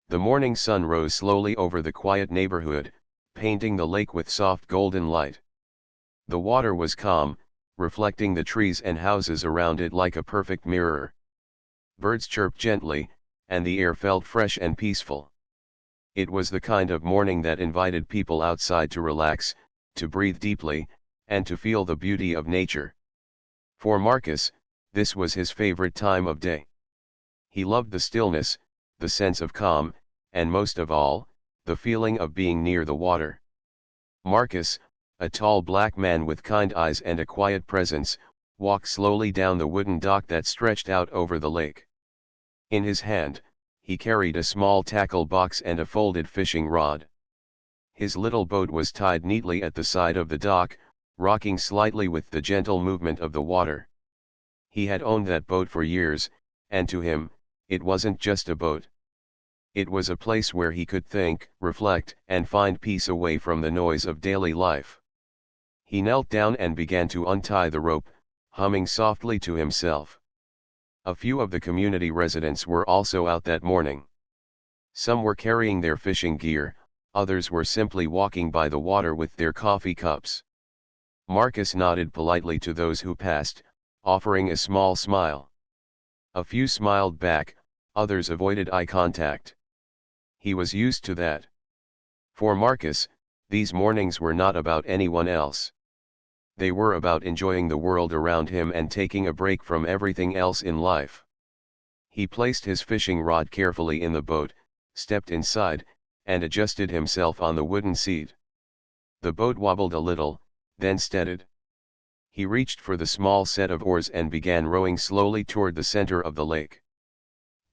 The morning sun rose slowly over the quiet neighborhood, painting the lake with soft golden light. The water was calm, reflecting the trees and houses around it like a perfect mirror. Birds chirped gently, and the air felt fresh and peaceful. It was the kind of morning that invited people outside to relax, to breathe deeply, and to feel the beauty of nature. For Marcus, this was his favorite time of day. He loved the stillness, the sense of calm, and most of all, the feeling of being near the water. Marcus, a tall black man with kind eyes and a quiet presence, walked slowly down the wooden dock that stretched out over the lake. In his hand, he carried a small tackle box and a folded fishing rod. His little boat was tied neatly at the side of the dock, rocking slightly with the gentle movement of the water. He had owned that boat for years, and to him, it wasn't just a boat. It was a place where he could think, reflect, and find peace away from the noise of daily life. He knelt down and began to untie the rope, humming softly to himself. A few of the community residents were also out that morning. Some were carrying their fishing gear, others were simply walking by the water with their coffee cups. Marcus nodded politely to those who passed, offering a small smile. A few smiled back, others avoided eye contact. He was used to that. For Marcus, these mornings were not about anyone else. They were about enjoying the world around him and taking a break from everything else in life. He placed his fishing rod carefully in the boat, stepped inside, and adjusted himself on the wooden seat. The boat wobbled a little, then steadied. He reached for the small set of oars and began rowing slowly toward the center of the lake.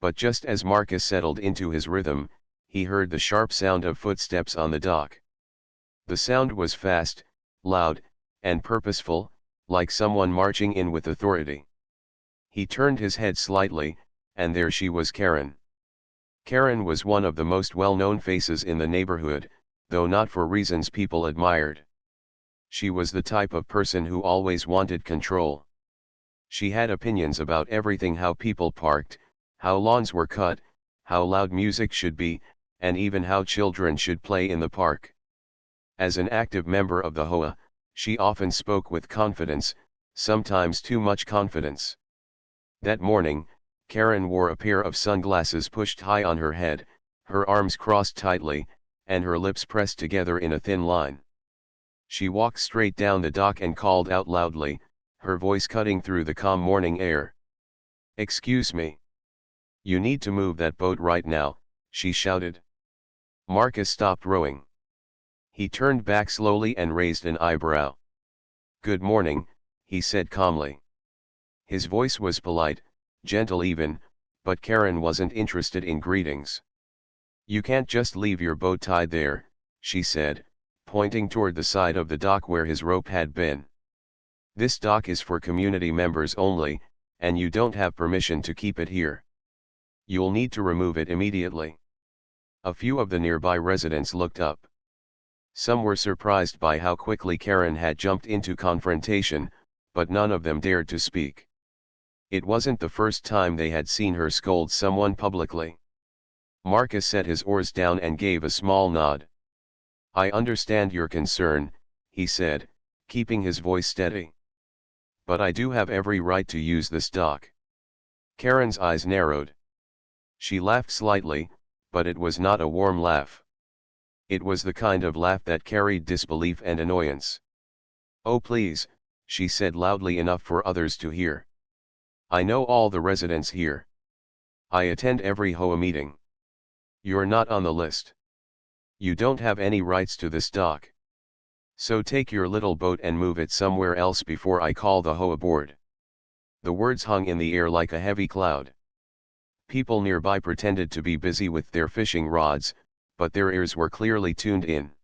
But just as Marcus settled into his rhythm, he heard the sharp sound of footsteps on the dock. The sound was fast, loud, and purposeful, like someone marching in with authority. He turned his head slightly, and there she was, Karen. Karen was one of the most well-known faces in the neighborhood, though not for reasons people admired. She was the type of person who always wanted control. She had opinions about everything: how people parked, how lawns were cut, how loud music should be, and even how children should play in the park. As an active member of the HOA, she often spoke with confidence, sometimes too much confidence. That morning, Karen wore a pair of sunglasses pushed high on her head, her arms crossed tightly, and her lips pressed together in a thin line. She walked straight down the dock and called out loudly, her voice cutting through the calm morning air. "Excuse me. You need to move that boat right now," she shouted. Marcus stopped rowing. He turned back slowly and raised an eyebrow. "Good morning," he said calmly. His voice was polite, gentle even, but Karen wasn't interested in greetings. "You can't just leave your boat tied there," she said, pointing toward the side of the dock where his rope had been. "This dock is for community members only, and you don't have permission to keep it here. You'll need to remove it immediately." A few of the nearby residents looked up. Some were surprised by how quickly Karen had jumped into confrontation, but none of them dared to speak. It wasn't the first time they had seen her scold someone publicly. Marcus set his oars down and gave a small nod. "I understand your concern," he said, keeping his voice steady. "But I do have every right to use this dock." Karen's eyes narrowed. She laughed slightly, but it was not a warm laugh. It was the kind of laugh that carried disbelief and annoyance. "Oh please," she said loudly enough for others to hear. "I know all the residents here. I attend every HOA meeting. You're not on the list. You don't have any rights to this dock. So take your little boat and move it somewhere else before I call the HOA board." The words hung in the air like a heavy cloud. People nearby pretended to be busy with their fishing rods, but their ears were clearly tuned in.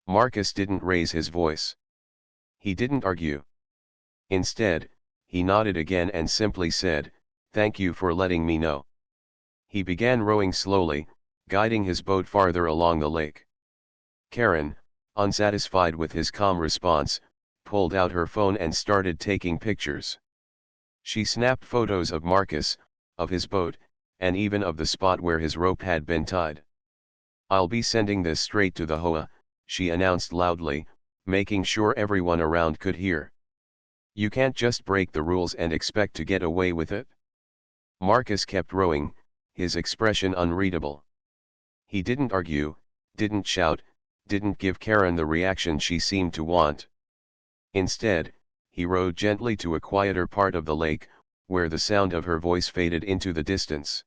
Marcus didn't raise his voice. He didn't argue. Instead, he nodded again and simply said, "Thank you for letting me know." He began rowing slowly, guiding his boat farther along the lake. Karen, unsatisfied with his calm response, pulled out her phone and started taking pictures. She snapped photos of Marcus, of his boat, and even of the spot where his rope had been tied. "I'll be sending this straight to the HOA," she announced loudly, making sure everyone around could hear. "You can't just break the rules and expect to get away with it." Marcus kept rowing, his expression unreadable. He didn't argue, didn't shout, didn't give Karen the reaction she seemed to want. Instead, he rowed gently to a quieter part of the lake, where the sound of her voice faded into the distance.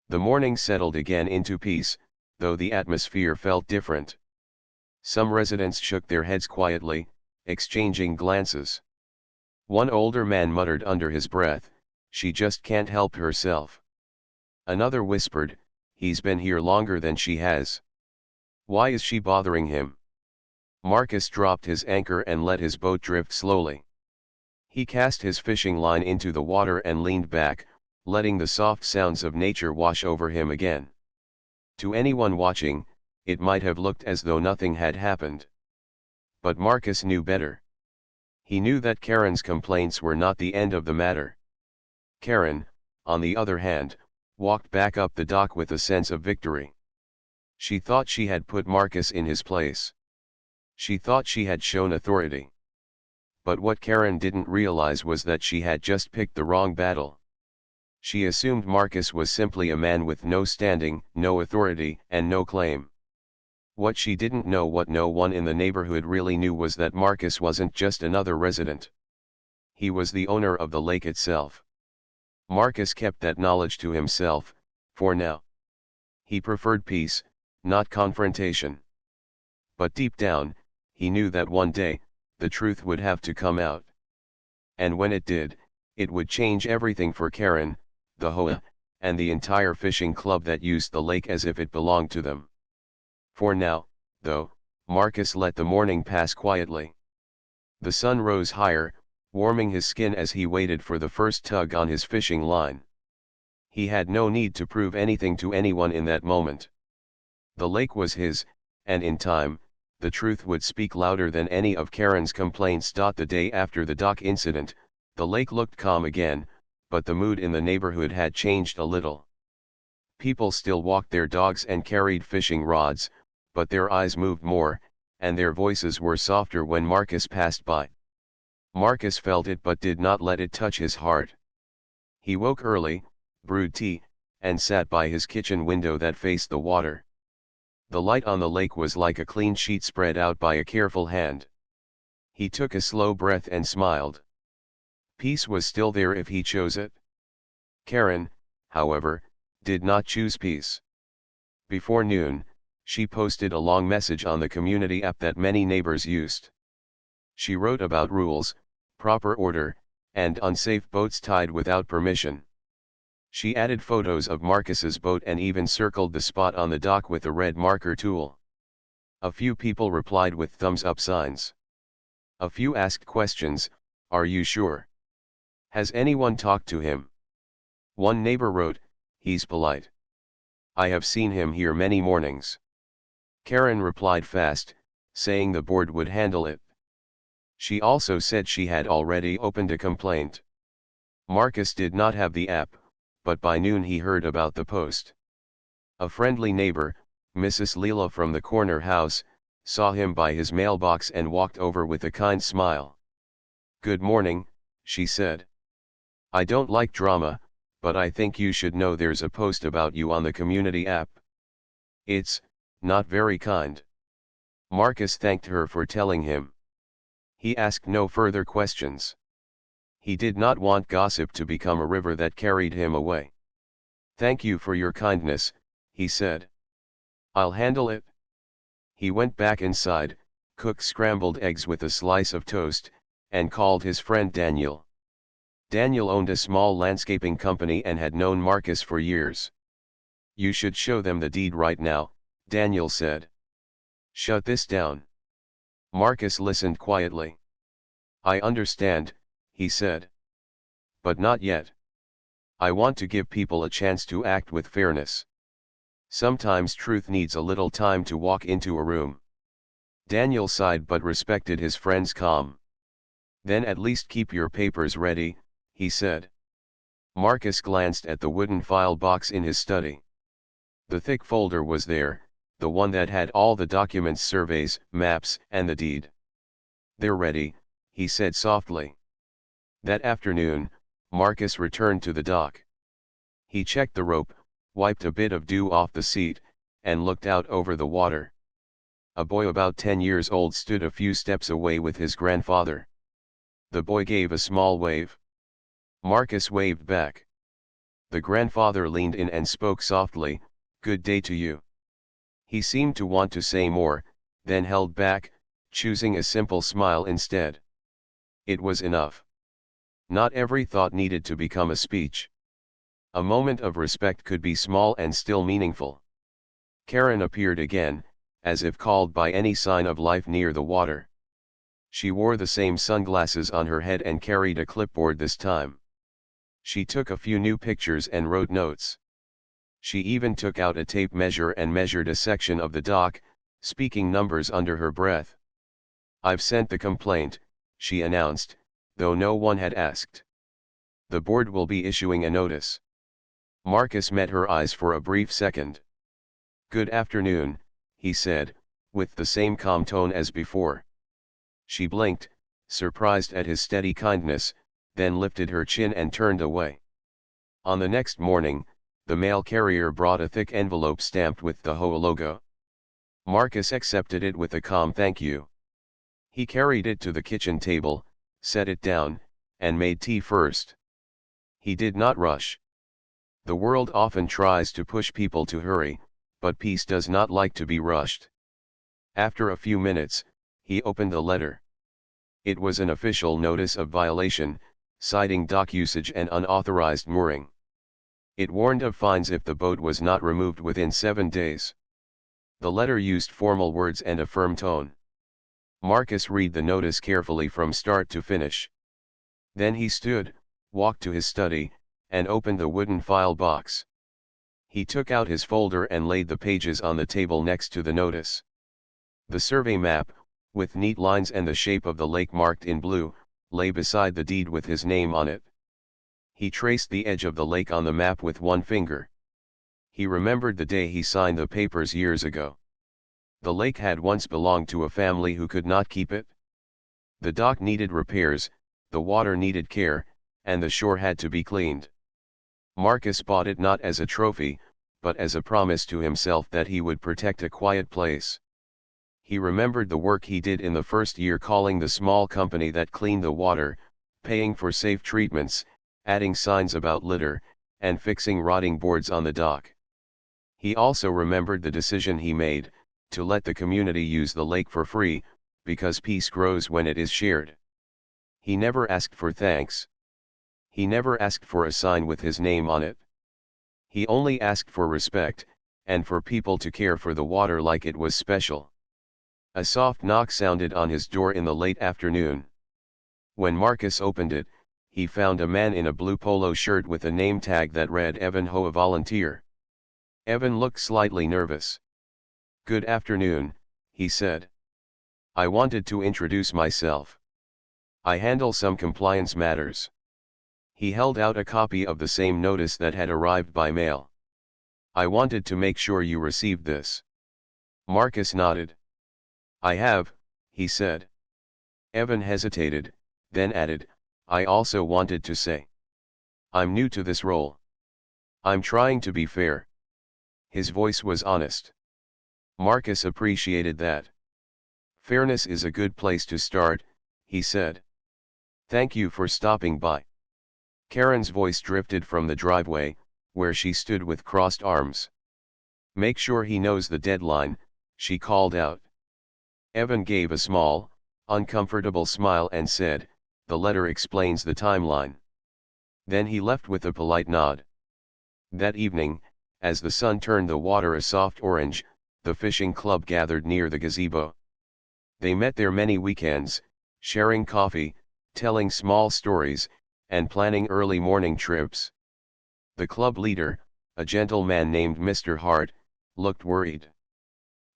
The morning settled again into peace, though the atmosphere felt different. Some residents shook their heads quietly, exchanging glances. One older man muttered under his breath, "She just can't help herself." Another whispered, "He's been here longer than she has. Why is she bothering him?" Marcus dropped his anchor and let his boat drift slowly. He cast his fishing line into the water and leaned back, letting the soft sounds of nature wash over him again. To anyone watching, it might have looked as though nothing had happened. But Marcus knew better. He knew that Karen's complaints were not the end of the matter. Karen, on the other hand, walked back up the dock with a sense of victory. She thought she had put Marcus in his place. She thought she had shown authority. But what Karen didn't realize was that she had just picked the wrong battle. She assumed Marcus was simply a man with no standing, no authority, and no claim. What she didn't know, what no one in the neighborhood really knew, was that Marcus wasn't just another resident. He was the owner of the lake itself. Marcus kept that knowledge to himself, for now. He preferred peace, not confrontation. But deep down, he knew that one day, the truth would have to come out. And when it did, it would change everything for Karen, the HOA, and the entire fishing club that used the lake as if it belonged to them. For now, though, Marcus let the morning pass quietly. The sun rose higher, warming his skin as he waited for the first tug on his fishing line. He had no need to prove anything to anyone in that moment. The lake was his, and in time, the truth would speak louder than any of Karen's complaints. The day after the dock incident, the lake looked calm again, but the mood in the neighborhood had changed a little. People still walked their dogs and carried fishing rods, but their eyes moved more, and their voices were softer when Marcus passed by. Marcus felt it but did not let it touch his heart. He woke early, brewed tea, and sat by his kitchen window that faced the water. The light on the lake was like a clean sheet spread out by a careful hand. He took a slow breath and smiled. Peace was still there if he chose it. Karen, however, did not choose peace. Before noon, she posted a long message on the community app that many neighbors used. She wrote about rules, proper order, and unsafe boats tied without permission. She added photos of Marcus's boat and even circled the spot on the dock with a red marker tool. A few people replied with thumbs up signs. A few asked questions, "Are you sure? Has anyone talked to him?" One neighbor wrote, "He's polite. I have seen him here many mornings." Karen replied fast, saying the board would handle it. She also said she had already opened a complaint. Marcus did not have the app, but by noon he heard about the post. A friendly neighbor, Mrs. Leela from the corner house, saw him by his mailbox and walked over with a kind smile. "Good morning," she said. "I don't like drama, but I think you should know there's a post about you on the community app." "It's not very kind." Marcus thanked her for telling him. He asked no further questions. He did not want gossip to become a river that carried him away. "Thank you for your kindness," he said. "I'll handle it." He went back inside, cooked scrambled eggs with a slice of toast, and called his friend Daniel. Daniel owned a small landscaping company and had known Marcus for years. "You should show them the deed right now," Daniel said. "Shut this down." Marcus listened quietly. "I understand," he said. "But not yet. I want to give people a chance to act with fairness. Sometimes truth needs a little time to walk into a room." Daniel sighed but respected his friend's calm. "Then at least keep your papers ready," he said. Marcus glanced at the wooden file box in his study. The thick folder was there, the one that had all the documents, surveys, maps, and the deed. "They're ready," he said softly. That afternoon, Marcus returned to the dock. He checked the rope, wiped a bit of dew off the seat, and looked out over the water. A boy about 10 years old stood a few steps away with his grandfather. The boy gave a small wave. Marcus waved back. The grandfather leaned in and spoke softly, "Good day to you." He seemed to want to say more, then held back, choosing a simple smile instead. It was enough. Not every thought needed to become a speech. A moment of respect could be small and still meaningful. Karen appeared again, as if called by any sign of life near the water. She wore the same sunglasses on her head and carried a clipboard this time. She took a few new pictures and wrote notes. She even took out a tape measure and measured a section of the dock, speaking numbers under her breath. "I've sent the complaint," she announced, though no one had asked. "The board will be issuing a notice." Marcus met her eyes for a brief second. "Good afternoon," he said, with the same calm tone as before. She blinked, surprised at his steady kindness, then lifted her chin and turned away. On the next morning, the mail carrier brought a thick envelope stamped with the HOA logo. Marcus accepted it with a calm thank you. He carried it to the kitchen table, set it down, and made tea first. He did not rush. The world often tries to push people to hurry, but peace does not like to be rushed. After a few minutes, he opened the letter. It was an official notice of violation, citing dock usage and unauthorized mooring. It warned of fines if the boat was not removed within 7 days. The letter used formal words and a firm tone. Marcus read the notice carefully from start to finish. Then he stood, walked to his study, and opened the wooden file box. He took out his folder and laid the pages on the table next to the notice. The survey map, with neat lines and the shape of the lake marked in blue, lay beside the deed with his name on it. He traced the edge of the lake on the map with one finger. He remembered the day he signed the papers years ago. The lake had once belonged to a family who could not keep it. The dock needed repairs, the water needed care, and the shore had to be cleaned. Marcus bought it not as a trophy, but as a promise to himself that he would protect a quiet place. He remembered the work he did in the first year, calling the small company that cleaned the water, paying for safe treatments, adding signs about litter, and fixing rotting boards on the dock. He also remembered the decision he made, to let the community use the lake for free, because peace grows when it is shared. He never asked for thanks. He never asked for a sign with his name on it. He only asked for respect, and for people to care for the water like it was special. A soft knock sounded on his door in the late afternoon. When Marcus opened it, he found a man in a blue polo shirt with a name tag that read Evan HOA Volunteer. Evan looked slightly nervous. "Good afternoon," he said. "I wanted to introduce myself. I handle some compliance matters." He held out a copy of the same notice that had arrived by mail. "I wanted to make sure you received this." Marcus nodded. "I have," he said. Evan hesitated, then added, "I also wanted to say. I'm new to this role. I'm trying to be fair." His voice was honest. Marcus appreciated that. "Fairness is a good place to start," he said. "Thank you for stopping by." Karen's voice drifted from the driveway, where she stood with crossed arms. "Make sure he knows the deadline," she called out. Evan gave a small, uncomfortable smile and said, "The letter explains the timeline." Then he left with a polite nod. That evening, as the sun turned the water a soft orange, the fishing club gathered near the gazebo. They met there many weekends, sharing coffee, telling small stories, and planning early morning trips. The club leader, a gentleman named Mr. Hart, looked worried.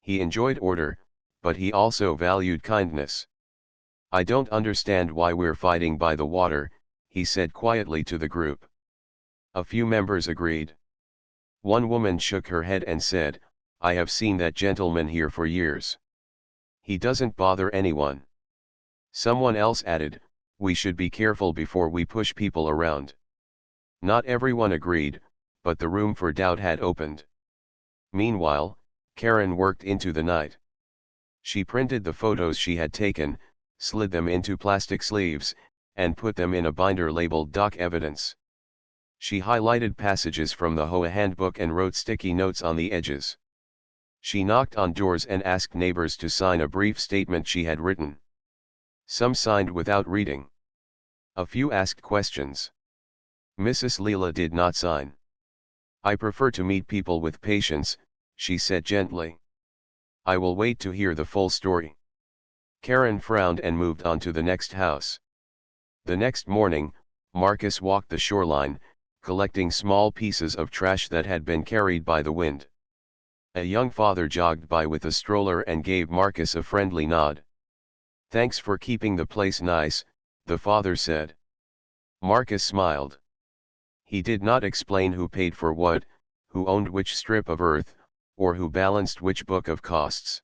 He enjoyed order, but he also valued kindness. "I don't understand why we're fighting by the water," he said quietly to the group. A few members agreed. One woman shook her head and said, "I have seen that gentleman here for years. He doesn't bother anyone." Someone else added, "We should be careful before we push people around." Not everyone agreed, but the room for doubt had opened. Meanwhile, Karen worked into the night. She printed the photos she had taken, slid them into plastic sleeves, and put them in a binder labeled Doc Evidence. She highlighted passages from the HOA handbook and wrote sticky notes on the edges. She knocked on doors and asked neighbors to sign a brief statement she had written. Some signed without reading. A few asked questions. Mrs. Leela did not sign. "I prefer to meet people with patience," she said gently. "I will wait to hear the full story." Karen frowned and moved on to the next house. The next morning, Marcus walked the shoreline, collecting small pieces of trash that had been carried by the wind. A young father jogged by with a stroller and gave Marcus a friendly nod. "Thanks for keeping the place nice," the father said. Marcus smiled. He did not explain who paid for what, who owned which strip of earth, or who balanced which book of costs.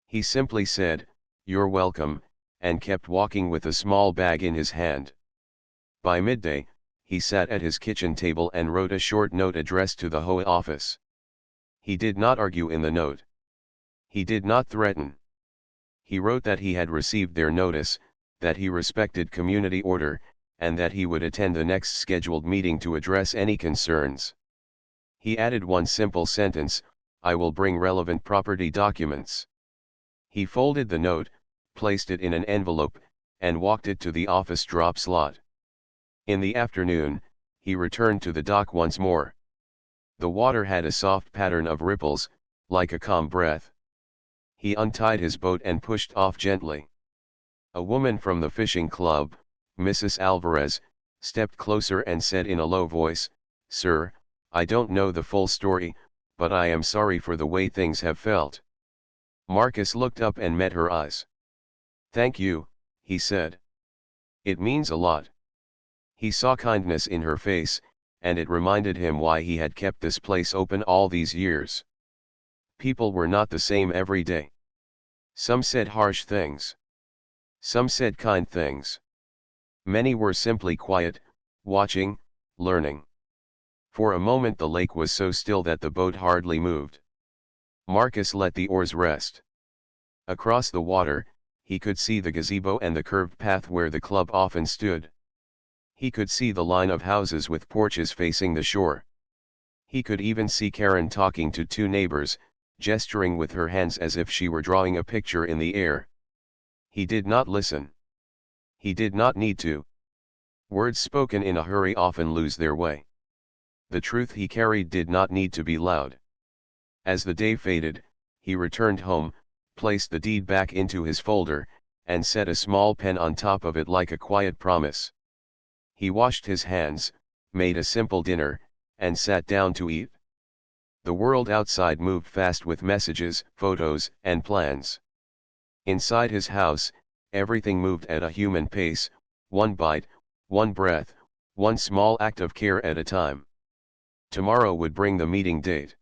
He simply said, "You're welcome," and kept walking with a small bag in his hand. By midday, he sat at his kitchen table and wrote a short note addressed to the HOA office. He did not argue in the note. He did not threaten. He wrote that he had received their notice, that he respected community order, and that he would attend the next scheduled meeting to address any concerns. He added one simple sentence, "I will bring relevant property documents." He folded the note, placed it in an envelope, and walked it to the office drop slot. In the afternoon, he returned to the dock once more. The water had a soft pattern of ripples, like a calm breath. He untied his boat and pushed off gently. A woman from the fishing club, Mrs. Alvarez, stepped closer and said in a low voice, "Sir, I don't know the full story, but I am sorry for the way things have felt." Marcus looked up and met her eyes. "Thank you," he said. "It means a lot." He saw kindness in her face, and it reminded him why he had kept this place open all these years. People were not the same every day. Some said harsh things. Some said kind things. Many were simply quiet, watching, learning. For a moment the lake was so still that the boat hardly moved. Marcus let the oars rest. Across the water, he could see the gazebo and the curved path where the club often stood. He could see the line of houses with porches facing the shore. He could even see Karen talking to two neighbors, gesturing with her hands as if she were drawing a picture in the air. He did not listen. He did not need to. Words spoken in a hurry often lose their way. The truth he carried did not need to be loud. As the day faded, he returned home, placed the deed back into his folder, and set a small pen on top of it like a quiet promise. He washed his hands, made a simple dinner, and sat down to eat. The world outside moved fast with messages, photos, and plans. Inside his house, everything moved at a human pace, one bite, one breath, one small act of care at a time. Tomorrow would bring the meeting date.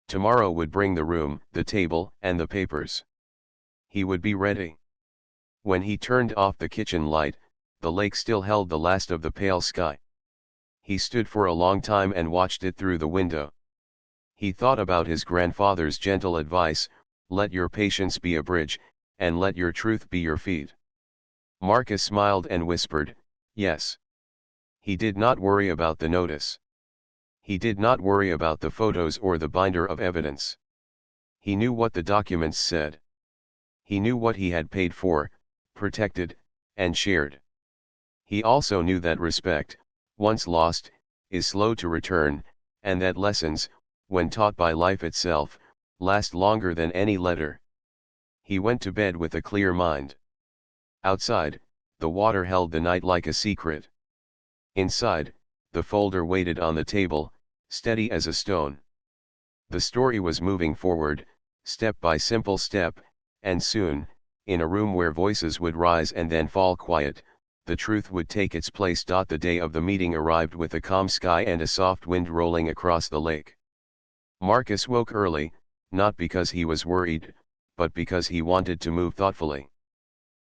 Tomorrow would bring the room, the table, and the papers. He would be ready. When he turned off the kitchen light, the lake still held the last of the pale sky. He stood for a long time and watched it through the window. He thought about his grandfather's gentle advice, "Let your patience be a bridge, and let your truth be your feet." Marcus smiled and whispered, "Yes." He did not worry about the notice. He did not worry about the photos or the binder of evidence. He knew what the documents said. He knew what he had paid for, protected, and shared. He also knew that respect, once lost, is slow to return, and that lessons, when taught by life itself, last longer than any letter. He went to bed with a clear mind. Outside, the water held the night like a secret. Inside, the folder waited on the table, steady as a stone. The story was moving forward, step by simple step, and soon, in a room where voices would rise and then fall quiet, the truth would take its place. The day of the meeting arrived with a calm sky and a soft wind rolling across the lake. Marcus woke early, not because he was worried, but because he wanted to move thoughtfully.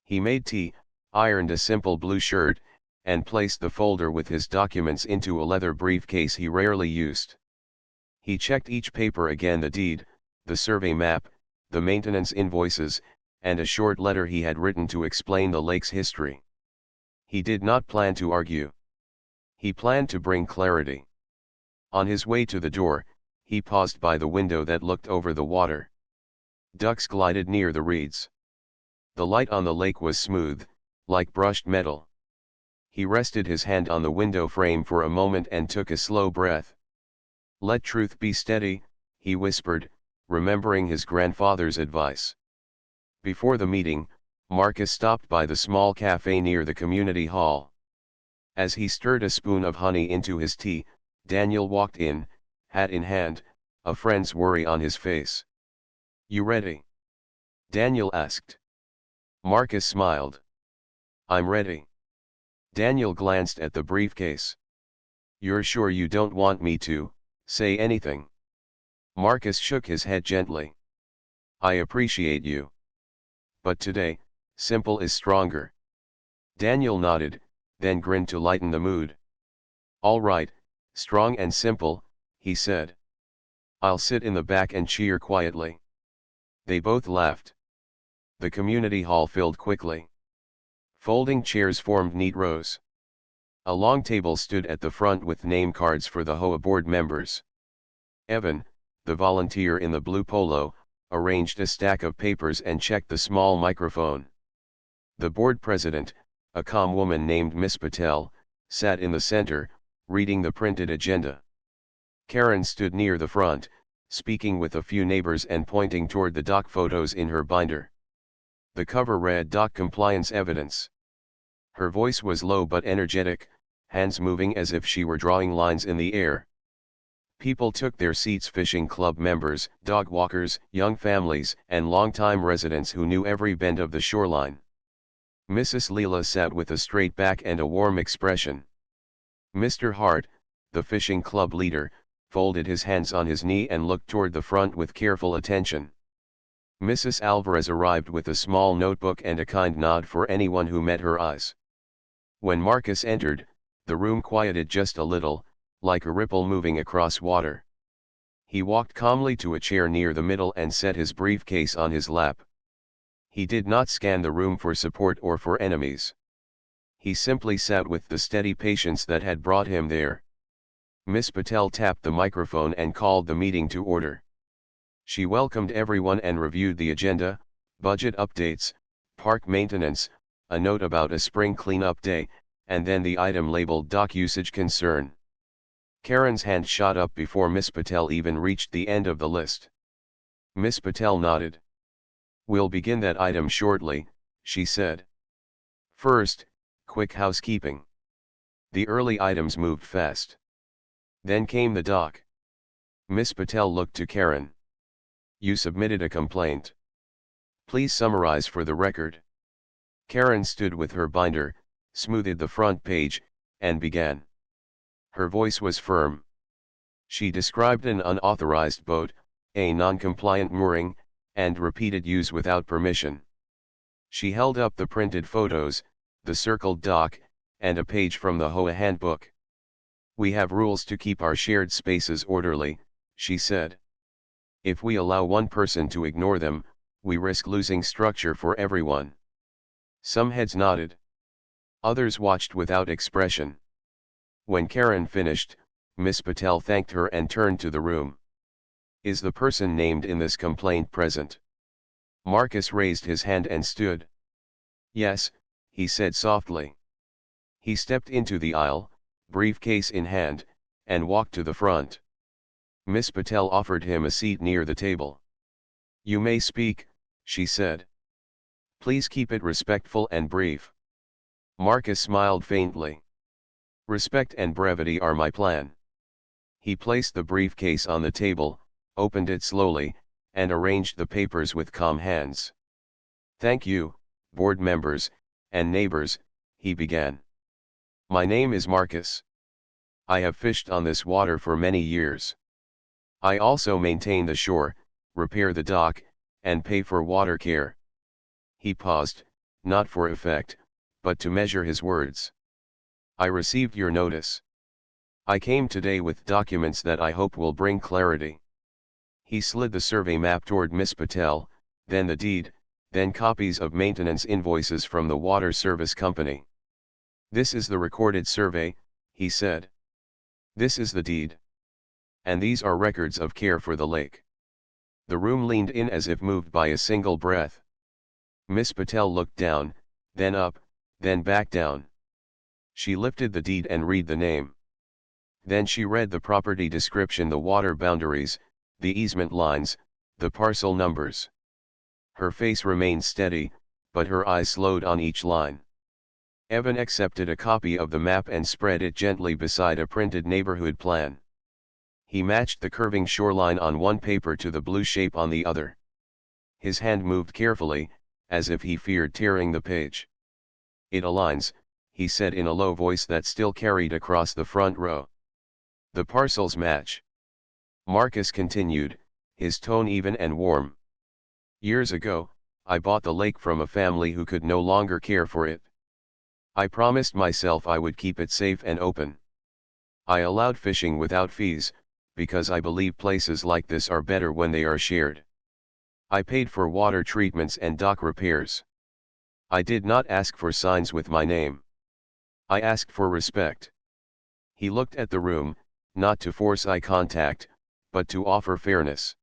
He made tea, ironed a simple blue shirt, and placed the folder with his documents into a leather briefcase he rarely used. He checked each paper again: the deed, the survey map, the maintenance invoices, and a short letter he had written to explain the lake's history. He did not plan to argue. He planned to bring clarity. On his way to the door, he paused by the window that looked over the water. Ducks glided near the reeds. The light on the lake was smooth, like brushed metal. He rested his hand on the window frame for a moment and took a slow breath. "Let truth be steady," he whispered, remembering his grandfather's advice. Before the meeting, Marcus stopped by the small cafe near the community hall. As he stirred a spoon of honey into his tea, Daniel walked in, hat in hand, a friend's worry on his face. "You ready?" Daniel asked. Marcus smiled. "I'm ready." Daniel glanced at the briefcase. "You're sure you don't want me to say anything?" Marcus shook his head gently. "I appreciate you. But today, simple is stronger." Daniel nodded, then grinned to lighten the mood. "All right, strong and simple," he said. "I'll sit in the back and cheer quietly." They both laughed. The community hall filled quickly. Folding chairs formed neat rows. A long table stood at the front with name cards for the HOA board members. Evan, the volunteer in the blue polo, arranged a stack of papers and checked the small microphone. The board president, a calm woman named Miss Patel, sat in the center, reading the printed agenda. Karen stood near the front, speaking with a few neighbors and pointing toward the doc photos in her binder. The cover read "Doc Compliance Evidence." Her voice was low but energetic, hands moving as if she were drawing lines in the air. People took their seats: fishing club members, dog walkers, young families, and longtime residents who knew every bend of the shoreline. Mrs. Leela sat with a straight back and a warm expression. Mr. Hart, the fishing club leader, folded his hands on his knee and looked toward the front with careful attention. Mrs. Alvarez arrived with a small notebook and a kind nod for anyone who met her eyes. When Marcus entered, the room quieted just a little, like a ripple moving across water. He walked calmly to a chair near the middle and set his briefcase on his lap. He did not scan the room for support or for enemies. He simply sat with the steady patience that had brought him there. Miss Patel tapped the microphone and called the meeting to order. She welcomed everyone and reviewed the agenda: budget updates, park maintenance, a note about a spring cleanup day, and then the item labeled "Dock Usage Concern." Karen's hand shot up before Miss Patel even reached the end of the list. Miss Patel nodded. "We'll begin that item shortly," she said. "First, quick housekeeping." The early items moved fast. Then came the dock. Miss Patel looked to Karen. "You submitted a complaint. Please summarize for the record." Karen stood with her binder, smoothed the front page, and began. Her voice was firm. She described an unauthorized boat, a non-compliant mooring, and repeated use without permission. She held up the printed photos, the circled dock, and a page from the HOA handbook. "We have rules to keep our shared spaces orderly," she said. "If we allow one person to ignore them, we risk losing structure for everyone." Some heads nodded. Others watched without expression. When Karen finished, Miss Patel thanked her and turned to the room. "Is the person named in this complaint present?" Marcus raised his hand and stood. "Yes," he said softly. He stepped into the aisle, briefcase in hand, and walked to the front. Miss Patel offered him a seat near the table. "You may speak," she said. "Please keep it respectful and brief." Marcus smiled faintly. "Respect and brevity are my plan." He placed the briefcase on the table, opened it slowly, and arranged the papers with calm hands. "Thank you, board members, and neighbors," he began. My name is Marcus. I have fished on this water for many years. I also maintain the shore, repair the dock, and pay for water care. He paused, not for effect, but to measure his words. I received your notice. I came today with documents that I hope will bring clarity. He slid the survey map toward Miss Patel, then the deed, then copies of maintenance invoices from the water service company. This is the recorded survey, he said. This is the deed. And these are records of care for the lake. The room leaned in as if moved by a single breath. Miss Patel looked down, then up, then back down. She lifted the deed and read the name. Then she read the property description, the water boundaries, the easement lines, the parcel numbers. Her face remained steady, but her eyes slowed on each line. Evan accepted a copy of the map and spread it gently beside a printed neighborhood plan. He matched the curving shoreline on one paper to the blue shape on the other. His hand moved carefully, as if he feared tearing the page. It aligns, he said in a low voice that still carried across the front row. The parcels match. Marcus continued, his tone even and warm. Years ago, I bought the lake from a family who could no longer care for it. I promised myself I would keep it safe and open. I allowed fishing without fees, because I believe places like this are better when they are shared. I paid for water treatments and dock repairs. I did not ask for signs with my name. I asked for respect. He looked at the room, not to force eye contact, but to offer fairness.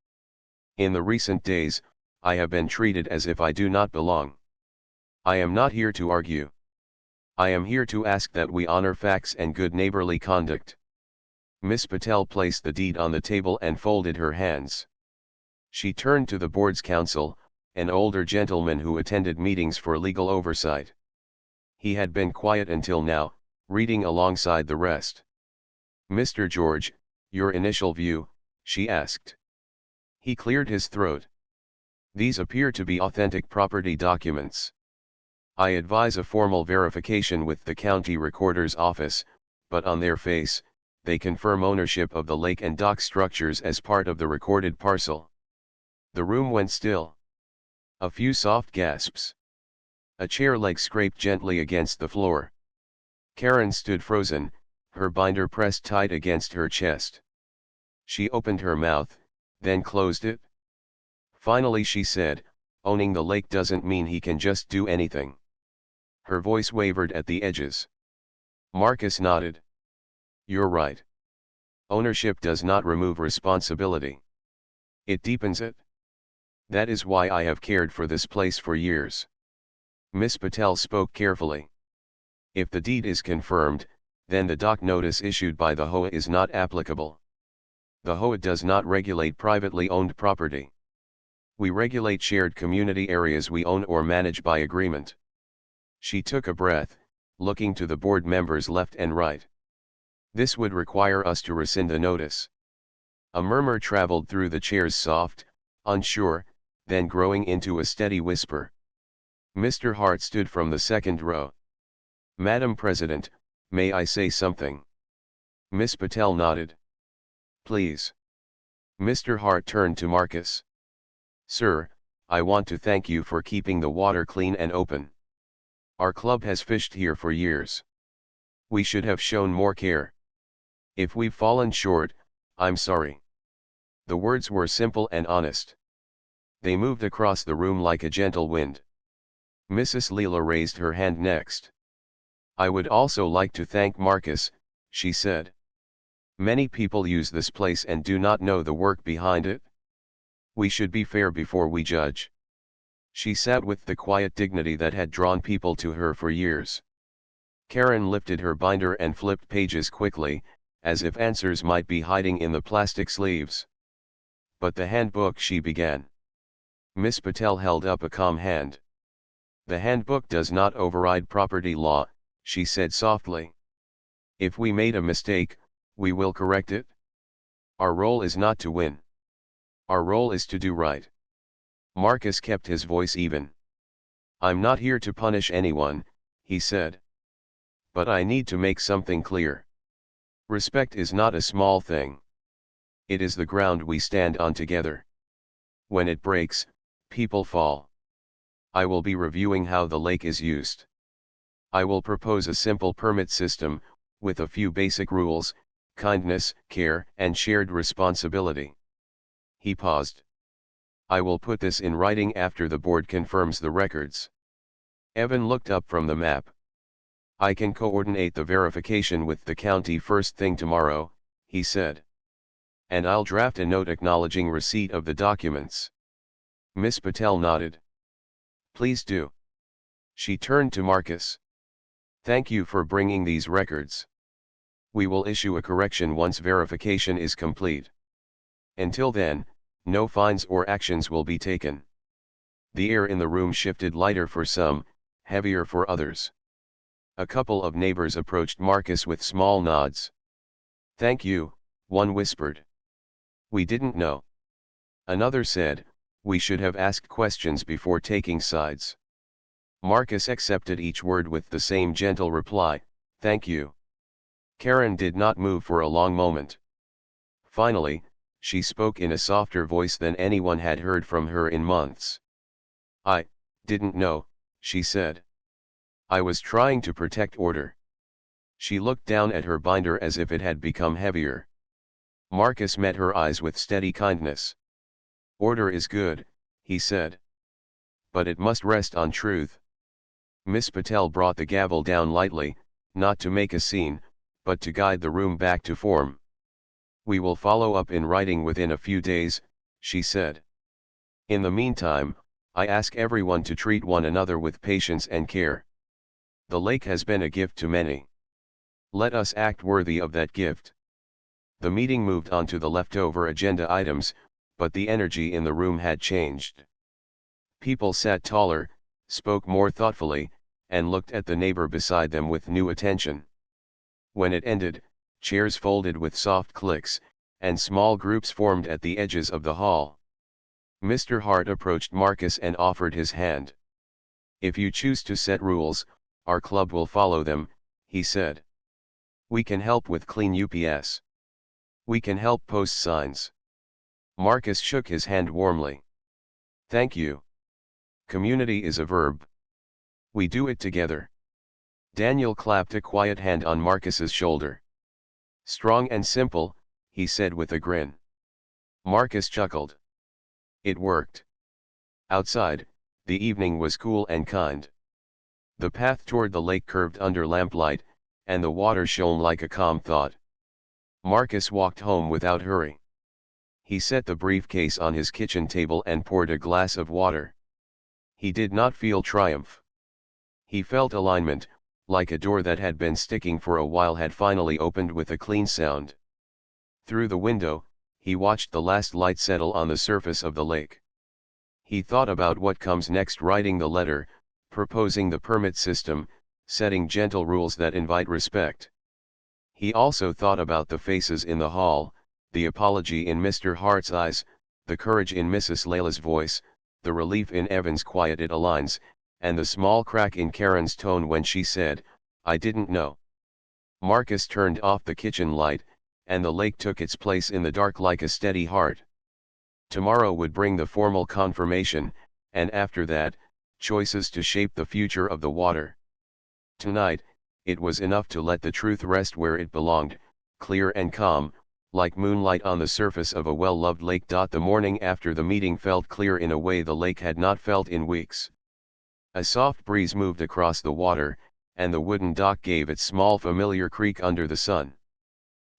In the recent days, I have been treated as if I do not belong. I am not here to argue. I am here to ask that we honor facts and good neighborly conduct. Miss Patel placed the deed on the table and folded her hands. She turned to the board's counsel, an older gentleman who attended meetings for legal oversight. He had been quiet until now, reading alongside the rest. Mr. George, your initial view, she asked. He cleared his throat. These appear to be authentic property documents. I advise a formal verification with the county recorder's office, but on their face, they confirm ownership of the lake and dock structures as part of the recorded parcel. The room went still. A few soft gasps. A chair leg scraped gently against the floor. Karen stood frozen, her binder pressed tight against her chest. She opened her mouth, then closed it. Finally she said, owning the lake doesn't mean he can just do anything. Her voice wavered at the edges. Marcus nodded. You're right. Ownership does not remove responsibility. It deepens it. That is why I have cared for this place for years. Miss Patel spoke carefully. If the deed is confirmed, then the dock notice issued by the HOA is not applicable. The HOA does not regulate privately owned property. We regulate shared community areas we own or manage by agreement. She took a breath, looking to the board members left and right. This would require us to rescind the notice. A murmur traveled through the chair's soft, unsure, then growing into a steady whisper. Mr. Hart stood from the second row. Madam President, may I say something? Miss Patel nodded. Please. Mr. Hart turned to Marcus. Sir, I want to thank you for keeping the water clean and open. Our club has fished here for years. We should have shown more care. If we've fallen short, I'm sorry. The words were simple and honest. They moved across the room like a gentle wind. Mrs. Leela raised her hand next. I would also like to thank Marcus, she said. Many people use this place and do not know the work behind it. We should be fair before we judge. She sat with the quiet dignity that had drawn people to her for years. Karen lifted her binder and flipped pages quickly, as if answers might be hiding in the plastic sleeves. But the handbook, she began. Miss Patel held up a calm hand. The handbook does not override property law, she said softly. If we made a mistake, we will correct it. Our role is not to win. Our role is to do right. Marcus kept his voice even. I'm not here to punish anyone, he said. But I need to make something clear. Respect is not a small thing. It is the ground we stand on together. When it breaks, people fall. I will be reviewing how the lake is used. I will propose a simple permit system, with a few basic rules: kindness, care, and shared responsibility. He paused. I will put this in writing after the board confirms the records. Evan looked up from the map. I can coordinate the verification with the county first thing tomorrow, he said. And I'll draft a note acknowledging receipt of the documents. Miss Patel nodded. Please do. She turned to Marcus. Thank you for bringing these records. We will issue a correction once verification is complete. Until then, no fines or actions will be taken. The air in the room shifted, lighter for some, heavier for others. A couple of neighbors approached Marcus with small nods. Thank you, one whispered. We didn't know. Another said, we should have asked questions before taking sides. Marcus accepted each word with the same gentle reply, thank you. Karen did not move for a long moment. Finally, she spoke in a softer voice than anyone had heard from her in months. I didn't know, she said. I was trying to protect order. She looked down at her binder as if it had become heavier. Marcus met her eyes with steady kindness. Order is good, he said. But it must rest on truth. Miss Patel brought the gavel down lightly, not to make a scene, but to guide the room back to form. We will follow up in writing within a few days, she said. In the meantime, I ask everyone to treat one another with patience and care. The lake has been a gift to many. Let us act worthy of that gift. The meeting moved on to the leftover agenda items, but the energy in the room had changed. People sat taller, spoke more thoughtfully, and looked at the neighbor beside them with new attention. When it ended, chairs folded with soft clicks, and small groups formed at the edges of the hall. Mr. Hart approached Marcus and offered his hand. If you choose to set rules, our club will follow them, he said. We can help with clean UPS. We can help post signs. Marcus shook his hand warmly. Thank you. Community is a verb. We do it together. Daniel clapped a quiet hand on Marcus's shoulder. Strong and simple, he said with a grin. Marcus chuckled. It worked. Outside, the evening was cool and kind. The path toward the lake curved under lamplight, and the water shone like a calm thought. Marcus walked home without hurry. He set the briefcase on his kitchen table and poured a glass of water. He did not feel triumph. He felt alignment, like a door that had been sticking for a while had finally opened with a clean sound. Through the window, he watched the last light settle on the surface of the lake. He thought about what comes next: writing the letter, proposing the permit system, setting gentle rules that invite respect. He also thought about the faces in the hall, the apology in Mr. Hart's eyes, the courage in Mrs. Layla's voice, the relief in Evan's quieted lines, and the small crack in Karen's tone when she said, I didn't know. Marcus turned off the kitchen light, and the lake took its place in the dark like a steady heart. Tomorrow would bring the formal confirmation, and after that, choices to shape the future of the water. Tonight, it was enough to let the truth rest where it belonged, clear and calm, like moonlight on the surface of a well-loved lake. The morning after the meeting felt clear in a way the lake had not felt in weeks. A soft breeze moved across the water, and the wooden dock gave its small familiar creak under the sun.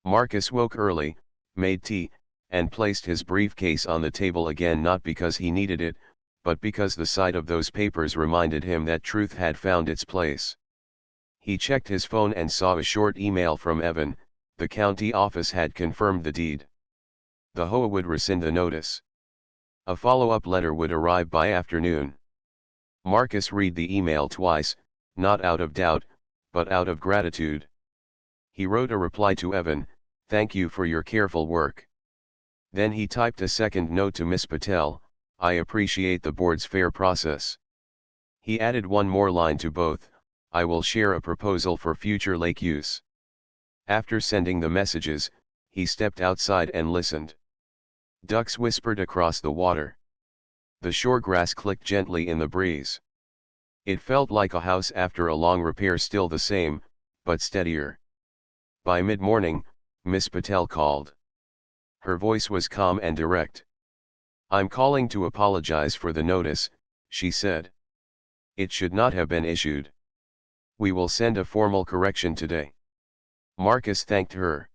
Marcus woke early, made tea, and placed his briefcase on the table again, not because he needed it, but because the sight of those papers reminded him that truth had found its place. He checked his phone and saw a short email from Evan. The county office had confirmed the deed. The HOA would rescind the notice. A follow-up letter would arrive by afternoon. Marcus read the email twice, not out of doubt, but out of gratitude. He wrote a reply to Evan, "Thank you for your careful work." Then he typed a second note to Miss Patel, "I appreciate the board's fair process." He added one more line to both, I will share a proposal for future lake use. After sending the messages, he stepped outside and listened. Ducks whispered across the water. The shore grass clicked gently in the breeze. It felt like a house after a long repair, still the same, but steadier. By mid-morning, Miss Patel called. Her voice was calm and direct. "I'm calling to apologize for the notice," she said. "It should not have been issued. We will send a formal correction today." Marcus thanked her.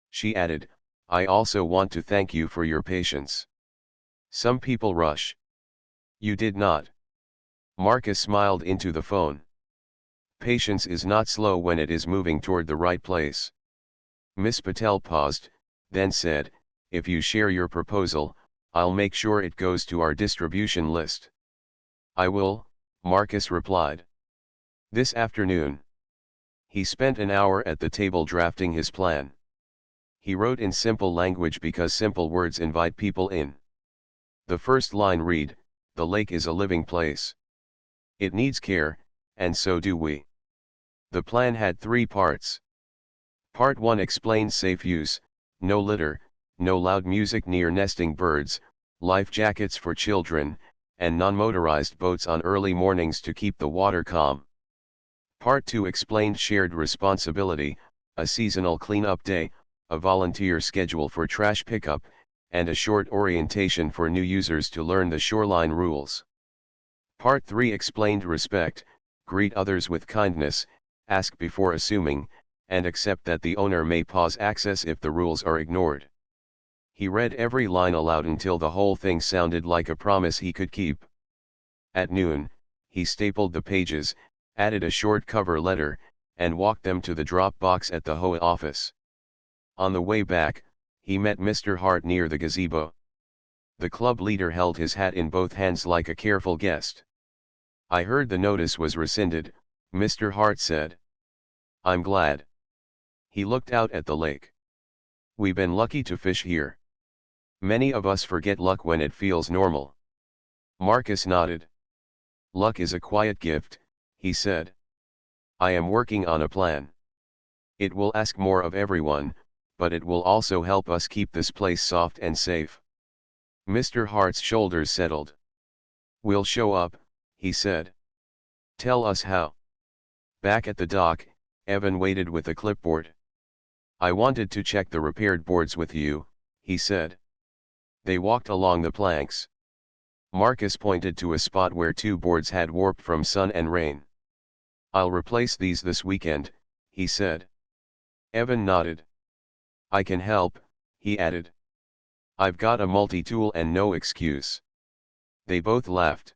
She added, "I also want to thank you for your patience. Some people rush. You did not." Marcus smiled into the phone. "Patience is not slow when it is moving toward the right place." Miss Patel paused, then said, "If you share your proposal, I'll make sure it goes to our distribution list." "I will," Marcus replied. This afternoon, he spent an hour at the table drafting his plan. He wrote in simple language because simple words invite people in. The first line read, "The lake is a living place. It needs care, and so do we." The plan had 3 parts. Part 1 explained safe use: no litter, no loud music near nesting birds, life jackets for children, and non-motorized boats on early mornings to keep the water calm. Part 2 explained shared responsibility: a seasonal cleanup day, a volunteer schedule for trash pickup, and a short orientation for new users to learn the shoreline rules. Part 3 explained respect: greet others with kindness, ask before assuming, and accept that the owner may pause access if the rules are ignored. He read every line aloud until the whole thing sounded like a promise he could keep. At noon, he stapled the pages, added a short cover letter, and walked them to the drop box at the HOA office. On the way back, he met Mr. Hart near the gazebo. The club leader held his hat in both hands like a careful guest. "I heard the notice was rescinded," Mr. Hart said. "I'm glad." He looked out at the lake. "We've been lucky to fish here. Many of us forget luck when it feels normal." Marcus nodded. "Luck is a quiet gift," he said. "I am working on a plan. It will ask more of everyone, but it will also help us keep this place soft and safe." Mr. Hart's shoulders settled. "We'll show up," he said. "Tell us how." Back at the dock, Evan waited with a clipboard. "I wanted to check the repaired boards with you," he said. They walked along the planks. Marcus pointed to a spot where 2 boards had warped from sun and rain. "I'll replace these this weekend," he said. Evan nodded. "I can help," he added. "I've got a multi-tool and no excuse." They both laughed.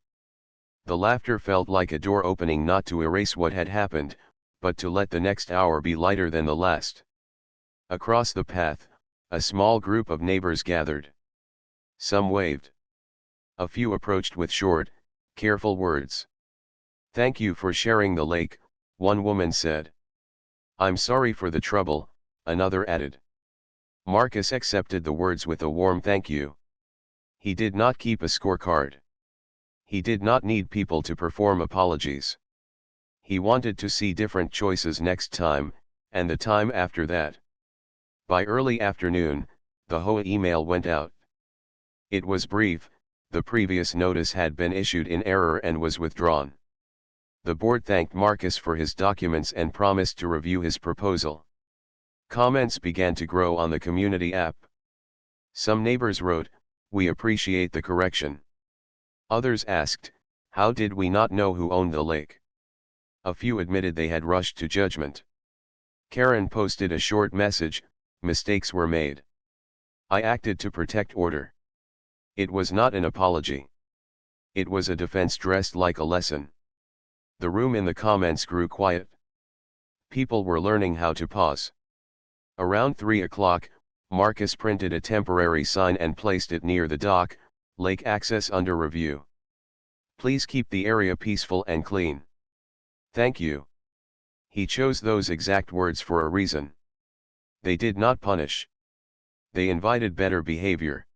The laughter felt like a door opening, not to erase what had happened, but to let the next hour be lighter than the last. Across the path, a small group of neighbors gathered. Some waved. A few approached with short, careful words. "Thank you for sharing the lake," one woman said. "I'm sorry for the trouble," another added. Marcus accepted the words with a warm thank you. He did not keep a scorecard. He did not need people to perform apologies. He wanted to see different choices next time, and the time after that. By early afternoon, the HOA email went out. It was brief: the previous notice had been issued in error and was withdrawn. The board thanked Marcus for his documents and promised to review his proposal. Comments began to grow on the community app. Some neighbors wrote, "We appreciate the correction." Others asked, "How did we not know who owned the lake?" A few admitted they had rushed to judgment. Karen posted a short message: "Mistakes were made. I acted to protect order." It was not an apology. It was a defense dressed like a lesson. The room in the comments grew quiet. People were learning how to pause. Around 3 o'clock, Marcus printed a temporary sign and placed it near the dock: "Lake access under review. Please keep the area peaceful and clean. Thank you." He chose those exact words for a reason. They did not punish. They invited better behavior.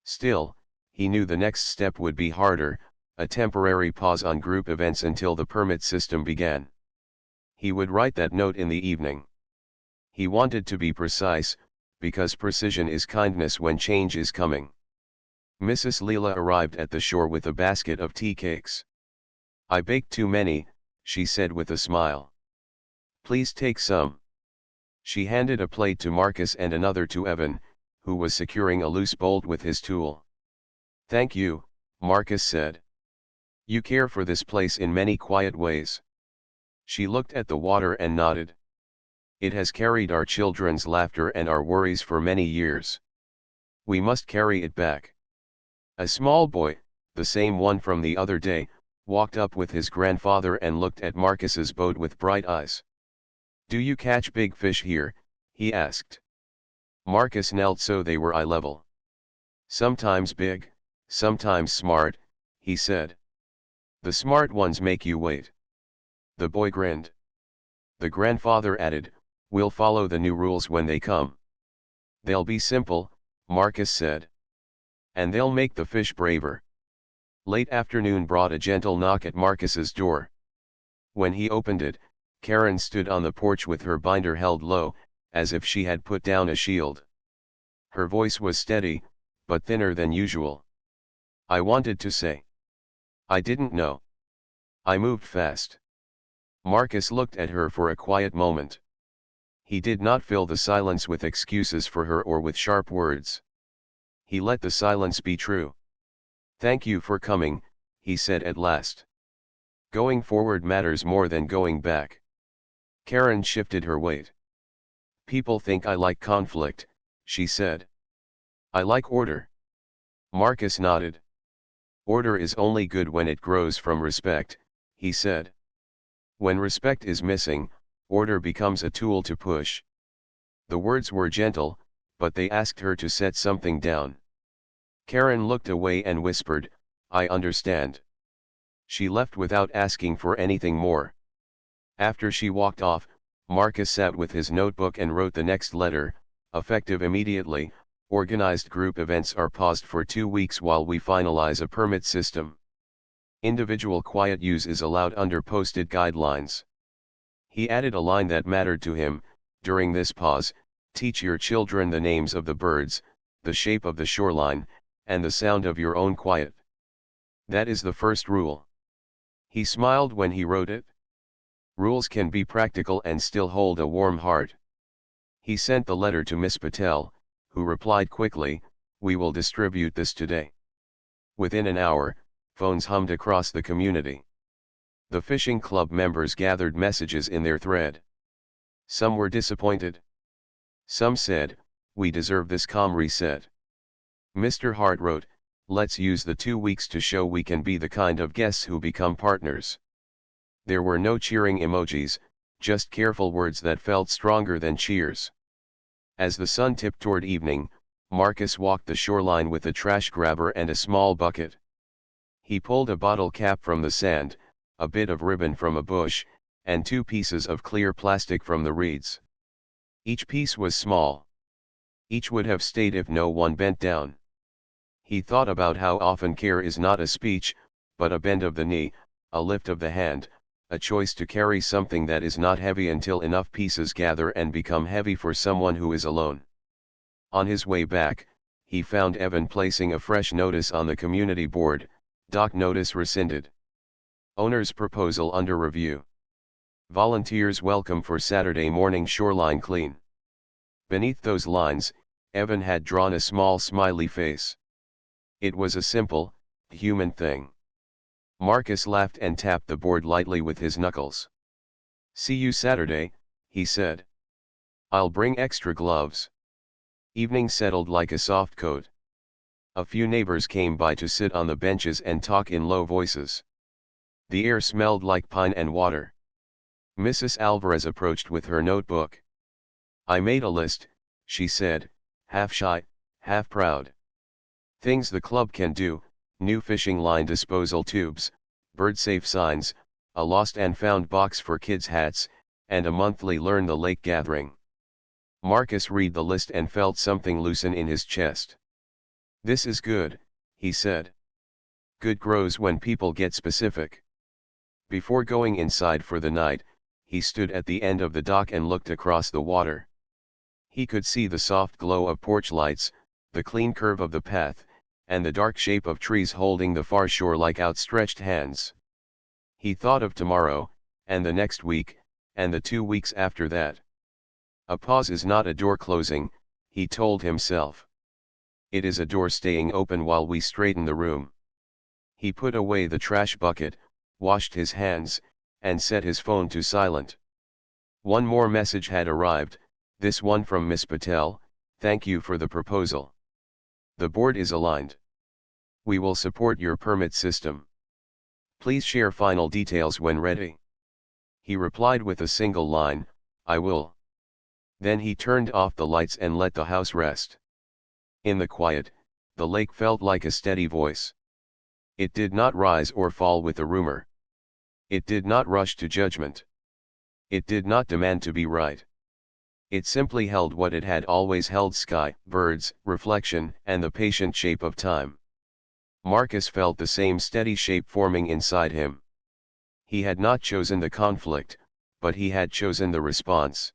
Still, he knew the next step would be harder: a temporary pause on group events until the permit system began. He would write that note in the evening. He wanted to be precise, because precision is kindness when change is coming. Mrs. Leela arrived at the shore with a basket of tea cakes. "I baked too many," she said with a smile. "Please take some." She handed a plate to Marcus and another to Evan, who was securing a loose bolt with his tool. "Thank you," Marcus said. "You care for this place in many quiet ways." She looked at the water and nodded. "It has carried our children's laughter and our worries for many years. We must carry it back." A small boy, the same one from the other day, walked up with his grandfather and looked at Marcus's boat with bright eyes. "Do you catch big fish here?" he asked. Marcus knelt so they were eye level. "Sometimes big, sometimes smart," he said. "The smart ones make you wait." The boy grinned. The grandfather added, "We'll follow the new rules when they come." "They'll be simple," Marcus said. "And they'll make the fish braver." Late afternoon brought a gentle knock at Marcus's door. When he opened it, Karen stood on the porch with her binder held low, as if she had put down a shield. Her voice was steady, but thinner than usual. "I wanted to say. I didn't know. I moved fast." Marcus looked at her for a quiet moment. He did not fill the silence with excuses for her or with sharp words. He let the silence be true. "Thank you for coming," he said at last. "Going forward matters more than going back." Karen shifted her weight. "People think I like conflict," she said. "I like order." Marcus nodded. "Order is only good when it grows from respect," he said. "When respect is missing, order becomes a tool to push." The words were gentle, but they asked her to set something down. Karen looked away and whispered, "I understand." She left without asking for anything more. After she walked off, Marcus sat with his notebook and wrote the next letter, effective immediately. "Organized group events are paused for 2 weeks while we finalize a permit system. Individual quiet use is allowed under posted guidelines." He added a line that mattered to him: "During this pause, teach your children the names of the birds, the shape of the shoreline, and the sound of your own quiet. That is the first rule." He smiled when he wrote it. Rules can be practical and still hold a warm heart. He sent the letter to Miss Patel, who replied quickly, "We will distribute this today." Within an hour, phones hummed across the community. The fishing club members gathered messages in their thread. Some were disappointed. Some said, "We deserve this calm reset." Mr. Hart wrote, "Let's use the 2 weeks to show we can be the kind of guests who become partners." There were no cheering emojis, just careful words that felt stronger than cheers. As the sun tipped toward evening, Marcus walked the shoreline with a trash grabber and a small bucket. He pulled a bottle cap from the sand, a bit of ribbon from a bush, and 2 pieces of clear plastic from the reeds. Each piece was small. Each would have stayed if no one bent down. He thought about how often care is not a speech, but a bend of the knee, a lift of the hand, a choice to carry something that is not heavy until enough pieces gather and become heavy for someone who is alone. On his way back, he found Evan placing a fresh notice on the community board: "Dock notice rescinded. Owner's proposal under review. Volunteers welcome for Saturday morning shoreline clean." Beneath those lines, Evan had drawn a small smiley face. It was a simple, human thing. Marcus laughed and tapped the board lightly with his knuckles. "See you Saturday," he said. "I'll bring extra gloves." Evening settled like a soft coat. A few neighbors came by to sit on the benches and talk in low voices. The air smelled like pine and water. Mrs. Alvarez approached with her notebook. "I made a list," she said, half shy, half proud. "Things the club can do: new fishing line disposal tubes, bird-safe signs, a lost and found box for kids' hats, and a monthly Learn the Lake gathering." Marcus read the list and felt something loosen in his chest. "This is good," he said. "Good grows when people get specific." Before going inside for the night, he stood at the end of the dock and looked across the water. He could see the soft glow of porch lights, the clean curve of the path, and the dark shape of trees holding the far shore like outstretched hands. He thought of tomorrow, and the next week, and the 2 weeks after that. A pause is not a door closing, he told himself. It is a door staying open while we straighten the room. He put away the trash bucket, washed his hands, and set his phone to silent. One more message had arrived, this one from Miss Patel: "Thank you for the proposal. The board is aligned. We will support your permit system. Please share final details when ready." He replied with a single line, "I will." Then he turned off the lights and let the house rest. In the quiet, the lake felt like a steady voice. It did not rise or fall with the rumor. It did not rush to judgment. It did not demand to be right. It simply held what it had always held: sky, birds, reflection, and the patient shape of time. Marcus felt the same steady shape forming inside him. He had not chosen the conflict, but he had chosen the response.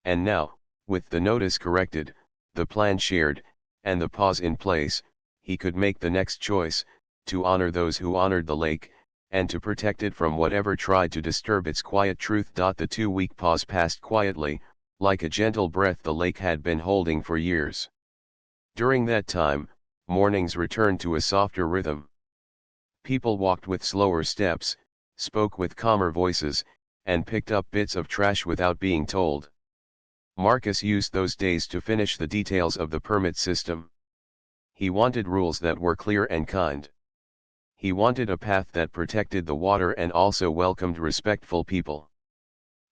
And now, with the notice corrected, the plan shared, and the pause in place, he could make the next choice: to honor those who honored the lake, and to protect it from whatever tried to disturb its quiet truth. The 2-week pause passed quietly, like a gentle breath the lake had been holding for years. During that time, mornings returned to a softer rhythm. People walked with slower steps, spoke with calmer voices, and picked up bits of trash without being told. Marcus used those days to finish the details of the permit system. He wanted rules that were clear and kind. He wanted a path that protected the water and also welcomed respectful people.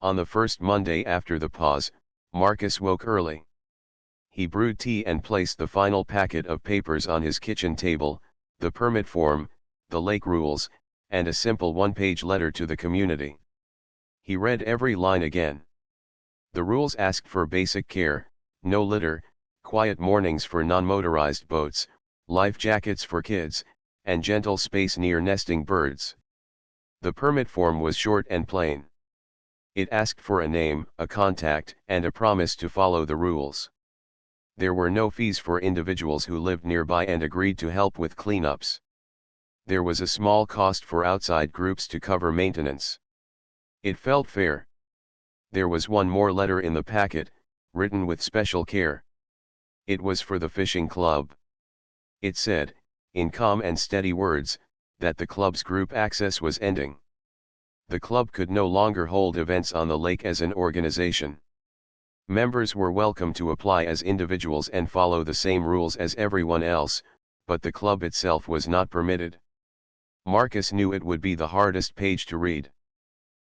On the first Monday after the pause, Marcus woke early. He brewed tea and placed the final packet of papers on his kitchen table: the permit form, the lake rules, and a simple one-page letter to the community. He read every line again. The rules asked for basic care: no litter, quiet mornings for non-motorized boats, life jackets for kids, and gentle space near nesting birds. The permit form was short and plain. It asked for a name, a contact, and a promise to follow the rules. There were no fees for individuals who lived nearby and agreed to help with cleanups. There was a small cost for outside groups to cover maintenance. It felt fair. There was one more letter in the packet, written with special care. It was for the fishing club. It said, in calm and steady words, that the club's group access was ending. The club could no longer hold events on the lake as an organization. Members were welcome to apply as individuals and follow the same rules as everyone else, but the club itself was not permitted. Marcus knew it would be the hardest page to read.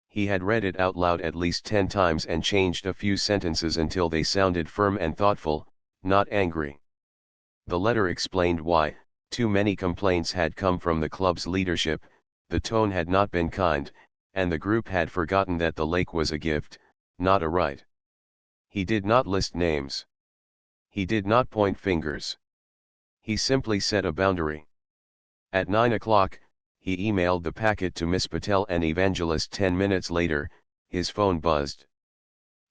He had read it out loud at least 10 times and changed a few sentences until they sounded firm and thoughtful, not angry. The letter explained why: too many complaints had come from the club's leadership, the tone had not been kind, and the group had forgotten that the lake was a gift, not a right. He did not list names. He did not point fingers. He simply set a boundary. At 9 o'clock, he emailed the packet to Miss Patel and Evangelist. 10 minutes later, his phone buzzed.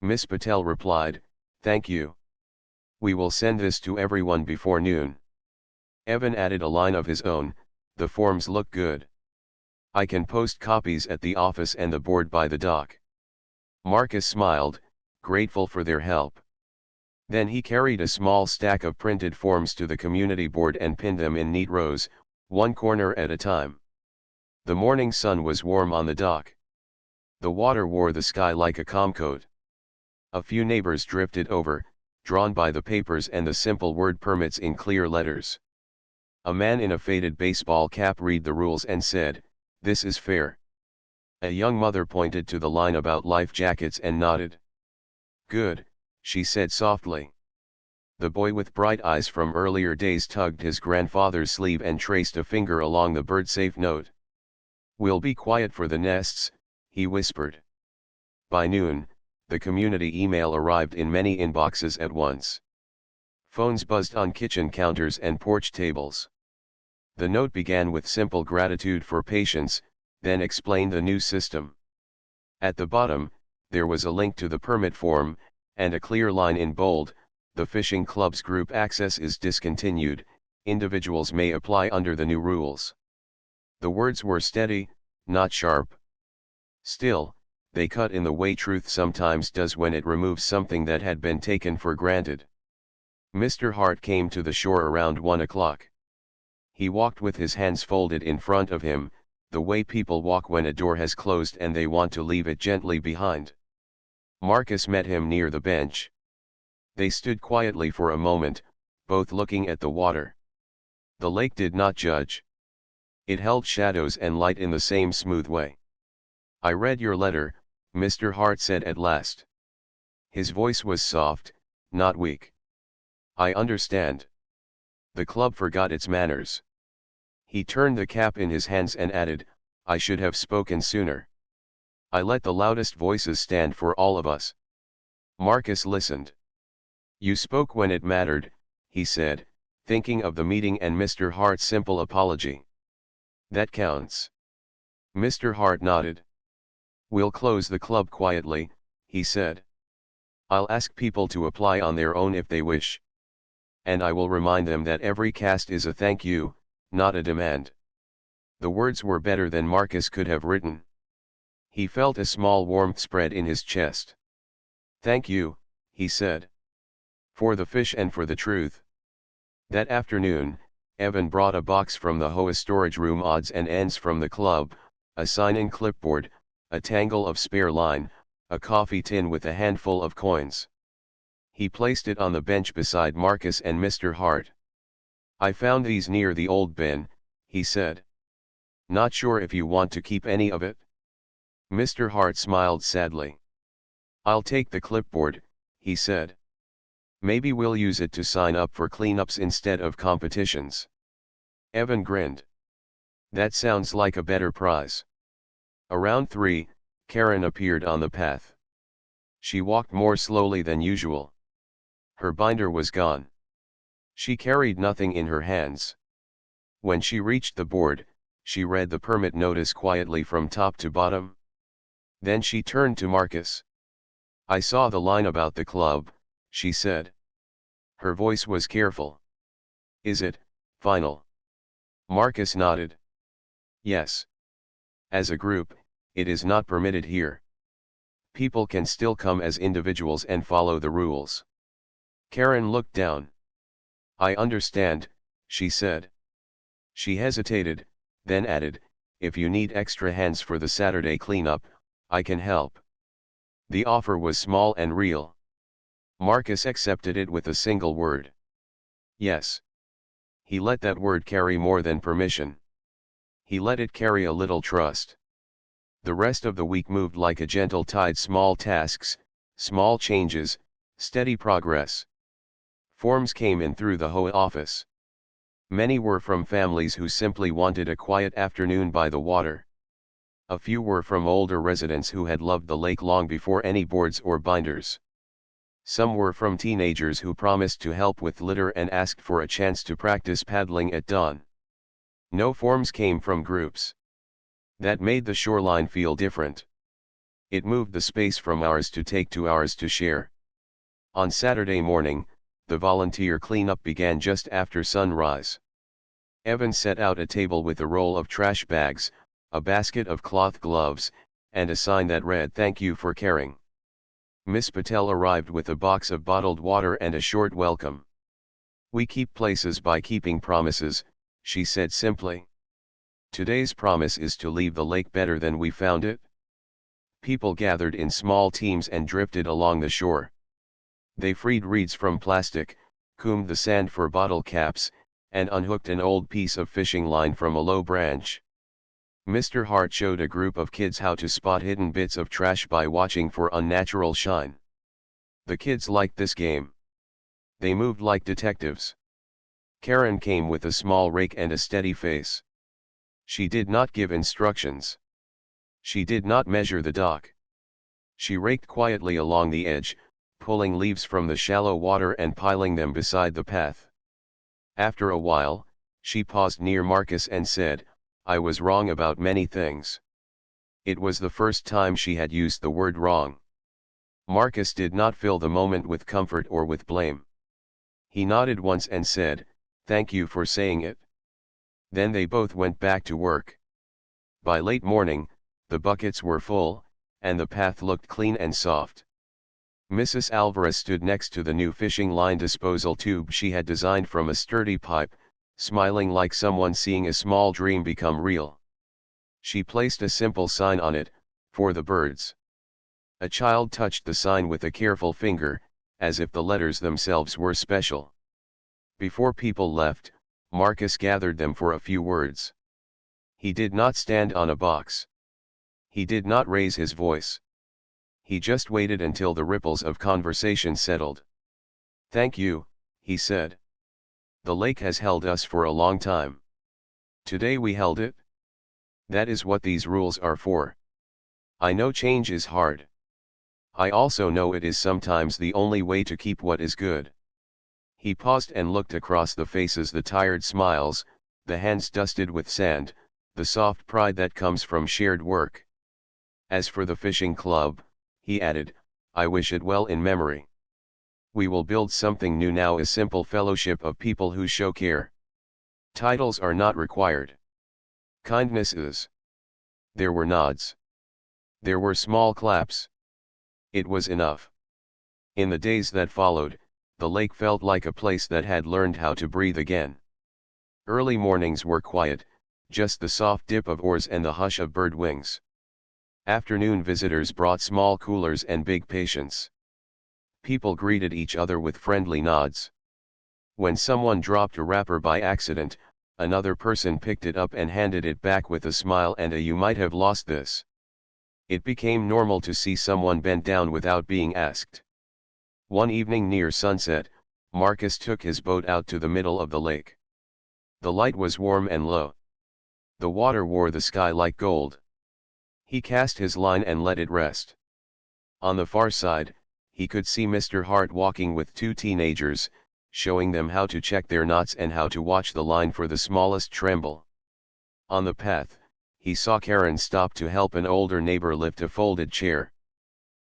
Miss Patel replied, "Thank you. We will send this to everyone before noon." Evan added a line of his own: "The forms look good. I can post copies at the office and the board by the dock." Marcus smiled, grateful for their help. Then he carried a small stack of printed forms to the community board and pinned them in neat rows, one corner at a time. The morning sun was warm on the dock. The water wore the sky like a calm coat. A few neighbors drifted over, drawn by the papers and the simple word permits in clear letters. A man in a faded baseball cap read the rules and said, "This is fair." A young mother pointed to the line about life jackets and nodded. "Good," she said softly. The boy with bright eyes from earlier days tugged his grandfather's sleeve and traced a finger along the bird-safe note. "We'll be quiet for the nests," he whispered. By noon, the community email arrived in many inboxes at once. Phones buzzed on kitchen counters and porch tables. The note began with simple gratitude for patience, then explained the new system. At the bottom, there was a link to the permit form, and a clear line in bold: the fishing club's group access is discontinued, individuals may apply under the new rules. The words were steady, not sharp. Still, they cut in the way truth sometimes does when it removes something that had been taken for granted. Mr. Hart came to the shore around 1 o'clock. He walked with his hands folded in front of him, the way people walk when a door has closed and they want to leave it gently behind. Marcus met him near the bench. They stood quietly for a moment, both looking at the water. The lake did not judge. It held shadows and light in the same smooth way. "I read your letter," Mr. Hart said at last. His voice was soft, not weak. "I understand." The club forgot its manners. He turned the cap in his hands and added, "I should have spoken sooner. I let the loudest voices stand for all of us." Marcus listened. "You spoke when it mattered," he said, thinking of the meeting and Mr. Hart's simple apology. "That counts." Mr. Hart nodded. "We'll close the club quietly," he said. "I'll ask people to apply on their own if they wish. And I will remind them that every cast is a thank you, not a demand." The words were better than Marcus could have written. He felt a small warmth spread in his chest. "Thank you," he said. "For the fish and for the truth." That afternoon, Evan brought a box from the HOA storage room, odds and ends from the club, a sign-in clipboard, a tangle of spare line, a coffee tin with a handful of coins. He placed it on the bench beside Marcus and Mr. Hart. "I found these near the old bin," he said. "Not sure if you want to keep any of it?" Mr. Hart smiled sadly. "I'll take the clipboard," he said. "Maybe we'll use it to sign up for cleanups instead of competitions." Evan grinned. "That sounds like a better prize." Around 3, Karen appeared on the path. She walked more slowly than usual. Her binder was gone. She carried nothing in her hands. When she reached the board, she read the permit notice quietly from top to bottom. Then she turned to Marcus. "I saw the line about the club," she said. Her voice was careful. "Is it final?" Marcus nodded. "Yes. As a group, it is not permitted here. People can still come as individuals and follow the rules." Karen looked down. "I understand," she said. She hesitated, then added, "If you need extra hands for the Saturday cleanup, I can help." The offer was small and real. Marcus accepted it with a single word. Yes. He let that word carry more than permission. He let it carry a little trust. The rest of the week moved like a gentle tide: small tasks, small changes, steady progress. Forms came in through the HOA office. Many were from families who simply wanted a quiet afternoon by the water. A few were from older residents who had loved the lake long before any boards or binders. Some were from teenagers who promised to help with litter and asked for a chance to practice paddling at dawn. No forms came from groups. That made the shoreline feel different. It moved the space from ours to take to ours to share. On Saturday morning, the volunteer cleanup began just after sunrise. Evan set out a table with a roll of trash bags, a basket of cloth gloves, and a sign that read, "Thank you for caring." Miss Patel arrived with a box of bottled water and a short welcome. "We keep places by keeping promises," she said simply. "Today's promise is to leave the lake better than we found it." People gathered in small teams and drifted along the shore. They freed reeds from plastic, combed the sand for bottle caps, and unhooked an old piece of fishing line from a low branch. Mr. Hart showed a group of kids how to spot hidden bits of trash by watching for unnatural shine. The kids liked this game. They moved like detectives. Karen came with a small rake and a steady face. She did not give instructions. She did not measure the dock. She raked quietly along the edge, pulling leaves from the shallow water and piling them beside the path. After a while, she paused near Marcus and said, "I was wrong about many things." It was the first time she had used the word wrong. Marcus did not fill the moment with comfort or with blame. He nodded once and said, "Thank you for saying it." Then they both went back to work. By late morning, the buckets were full, and the path looked clean and soft. Mrs. Alvarez stood next to the new fishing line disposal tube she had designed from a sturdy pipe, smiling like someone seeing a small dream become real. She placed a simple sign on it, "For the birds." A child touched the sign with a careful finger, as if the letters themselves were special. Before people left, Marcus gathered them for a few words. He did not stand on a box. He did not raise his voice. He just waited until the ripples of conversation settled. "Thank you," he said. "The lake has held us for a long time. Today we held it. That is what these rules are for. I know change is hard. I also know it is sometimes the only way to keep what is good." He paused and looked across the faces, the tired smiles, the hands dusted with sand, the soft pride that comes from shared work. "As for the fishing club," he added, "I wish it well in memory. We will build something new now, a simple fellowship of people who show care. Titles are not required. Kindness is." There were nods. There were small claps. It was enough. In the days that followed, the lake felt like a place that had learned how to breathe again. Early mornings were quiet, just the soft dip of oars and the hush of bird wings. Afternoon visitors brought small coolers and big patience. People greeted each other with friendly nods. When someone dropped a wrapper by accident, another person picked it up and handed it back with a smile and a "you might have lost this." It became normal to see someone bend down without being asked. One evening near sunset, Marcus took his boat out to the middle of the lake. The light was warm and low. The water wore the sky like gold. He cast his line and let it rest. On the far side, he could see Mr. Hart walking with two teenagers, showing them how to check their knots and how to watch the line for the smallest tremble. On the path, he saw Karen stop to help an older neighbor lift a folded chair.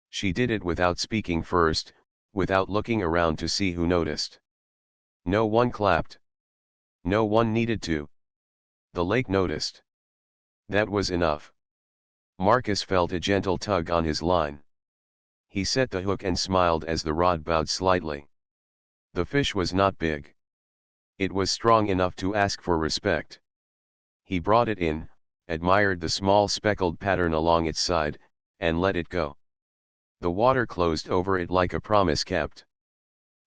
She did it without speaking first, without looking around to see who noticed. No one clapped. No one needed to. The lake noticed. That was enough. Marcus felt a gentle tug on his line. He set the hook and smiled as the rod bowed slightly. The fish was not big. It was strong enough to ask for respect. He brought it in, admired the small speckled pattern along its side, and let it go. The water closed over it like a promise kept.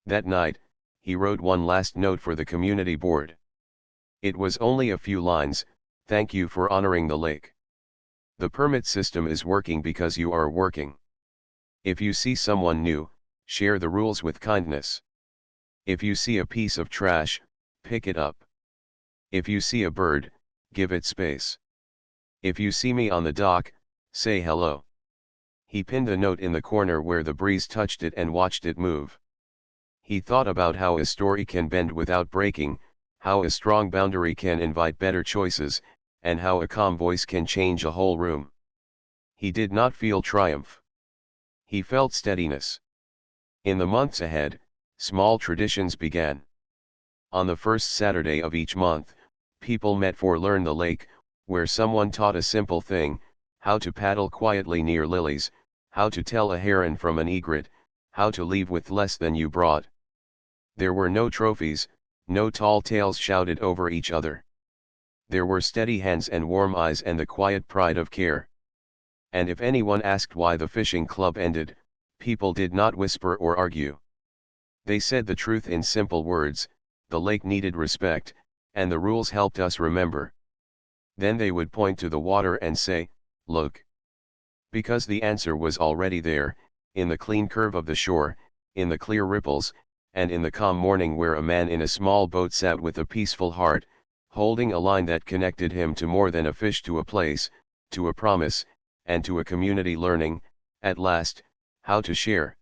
That night, he wrote one last note for the community board. It was only a few lines: "Thank you for honoring the lake. The permit system is working because you are working. If you see someone new, share the rules with kindness. If you see a piece of trash, pick it up. If you see a bird, give it space. If you see me on the dock, say hello." He pinned a note in the corner where the breeze touched it and watched it move. He thought about how a story can bend without breaking, how a strong boundary can invite better choices, and how a calm voice can change a whole room. He did not feel triumph. He felt steadiness. In the months ahead, small traditions began. On the first Saturday of each month, people met for Learn the Lake, where someone taught a simple thing: how to paddle quietly near lilies, how to tell a heron from an egret, how to leave with less than you brought. There were no trophies, no tall tales shouted over each other. There were steady hands and warm eyes and the quiet pride of care. And if anyone asked why the fishing club ended, people did not whisper or argue. They said the truth in simple words: the lake needed respect, and the rules helped us remember. Then they would point to the water and say, "Look." Because the answer was already there, in the clean curve of the shore, in the clear ripples, and in the calm morning where a man in a small boat sat with a peaceful heart, holding a line that connected him to more than a fish, to a place, to a promise, and to a community, learning, at last, how to share.